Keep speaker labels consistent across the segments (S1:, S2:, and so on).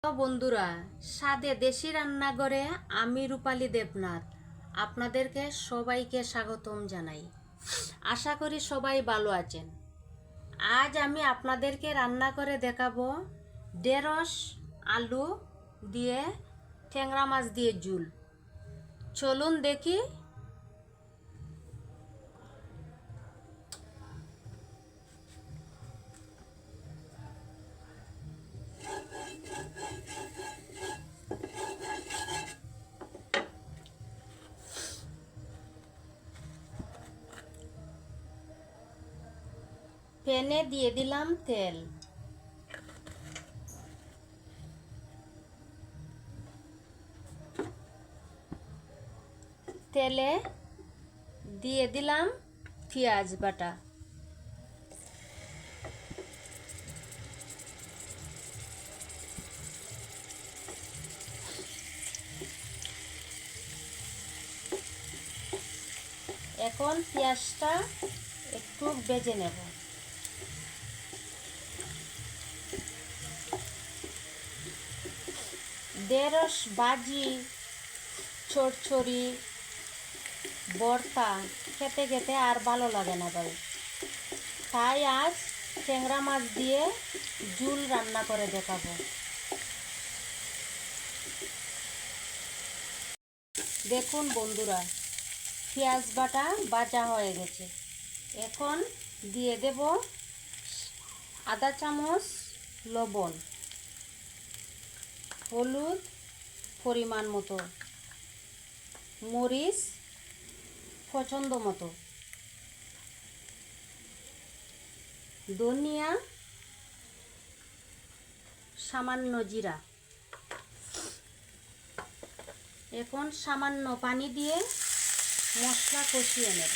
S1: তো বন্ধুরা, স্বাদে দেশি রান্নাঘরে আমি রূপালী দেবনাথ আপনাদেরকে সবাইকে স্বাগতম জানাই। আশা করি সবাই ভালো আছেন। আজ আমি আপনাদেরকে রান্না করে দেখাবো ঢেঁড়স আলু দিয়ে ট্যাংরা মাছ দিয়ে ঝুল। চলুন দেখি। প্যানে দিয়ে দিলাম তেল। তেলে দিয়ে দিলাম পেঁয়াজ বাটা। এখন পেঁয়াজটা একটু ভেজে নেব। ঢেঁড়স ভাজি, চচ্চড়ি, ভর্তা খেতে খেতে আর ভালো লাগে না ভাই। তাই আজ ট্যাংরা মাছ দিয়ে ঝুল রান্না করে দেখাবো। দেখুন বন্ধুরা, পেঁয়াজ বাটা ভাজা হয়ে গেছে। এখন দিয়ে দেব আধা চামচ লবণ, হলুদ পরিমাণ মতো, মরিচ পছন্দ মতো, ধনিয়া, সামান্য জিরা। এখন সামান্য পানি দিয়ে মশলা কষিয়ে নেব।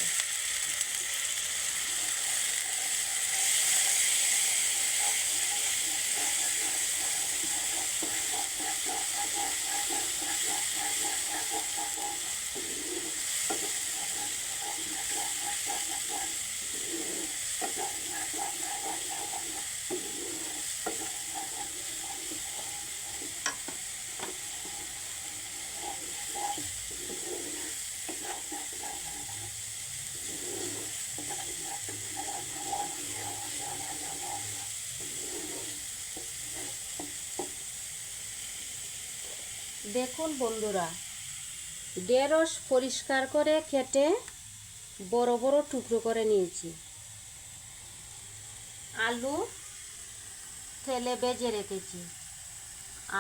S1: দেখুন বন্ধুরা, ঢেঁড়স পরিষ্কার করে কেটে বড় বড় টুকরো করে নিয়েছি। আলু তেলে ভেজে রেখেছি,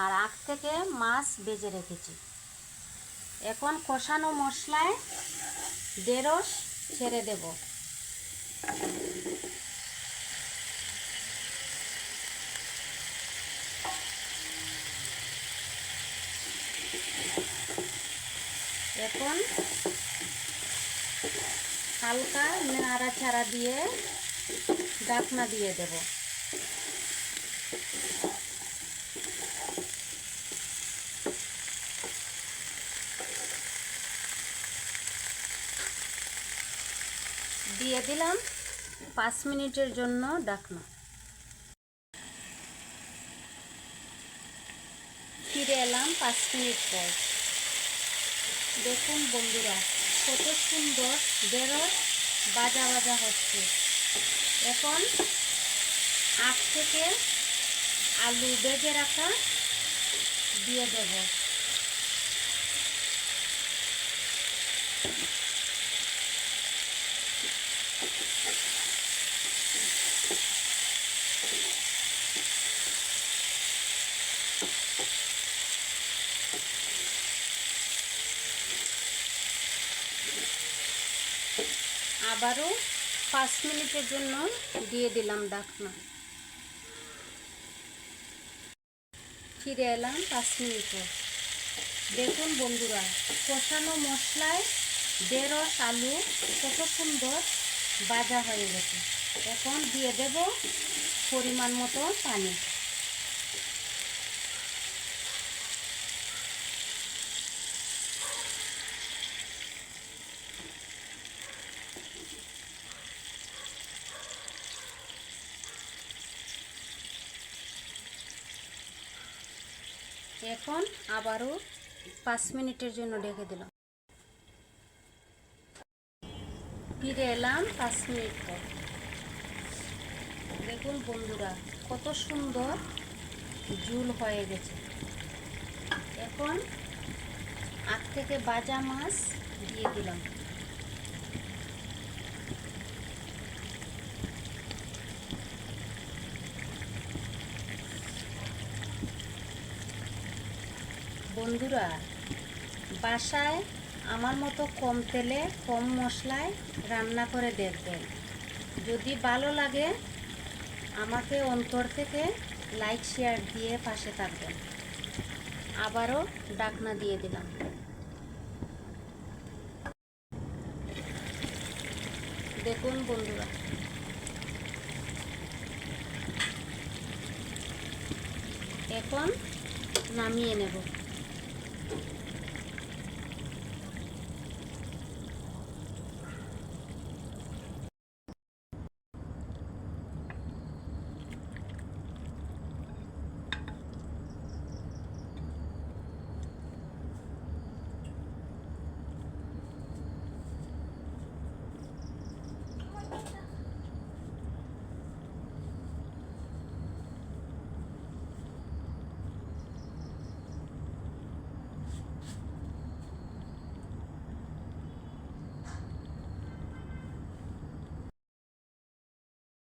S1: আর আগ থেকে মাছ ভেজে রেখেছি। এখন কষানো মশলায় ঢেঁড়স ছেড়ে দেব। এখন হালকা নাড়াচাড়া দিয়ে ঢাকনা দিয়ে দেব। দিয়ে দিলাম 5 মিনিটের জন্য ঢাকনা। ফিরে এলাম 5 মিনিট পর। দেখুন বন্ধুরা, কত সুন্দর ঢেঁড়স ভাজা ভাজা হচ্ছে। এখন আগ থেকে আলু ভেজে রাখা দিয়ে দেব। আবারও 5 মিনিটের জন্য দিয়ে দিলাম ঢাকনা। ফিরে এলাম 5 মিনিট পর। দেখুন বন্ধুরা, কষানো মশলায় ঢেঁড়স আলু কত সুন্দর ভাজা হয়ে গেছে। এখন দিয়ে দেব পরিমাণ মতো পানি। এখন আবারও 5 মিনিটের জন্য ঢেকে দিলাম। ফিরে এলাম 5 মিনিট পর। দেখুন বন্ধুরা, কত সুন্দর ঝোল হয়ে গেছে। এখন আগ থেকে ভাজা মাছ দিয়ে দিলাম। বন্ধুরা, বাসায় আমার মতো কম তেলে কম মশলায় রান্না করে দেখবেন। যদি ভালো লাগে আমাকে অন্তর থেকে লাইক শেয়ার দিয়ে পাশে থাকবেন। আবারও ঢাকনা দিয়ে দিলাম। দেখুন বন্ধুরা, এখন নামিয়ে নেব।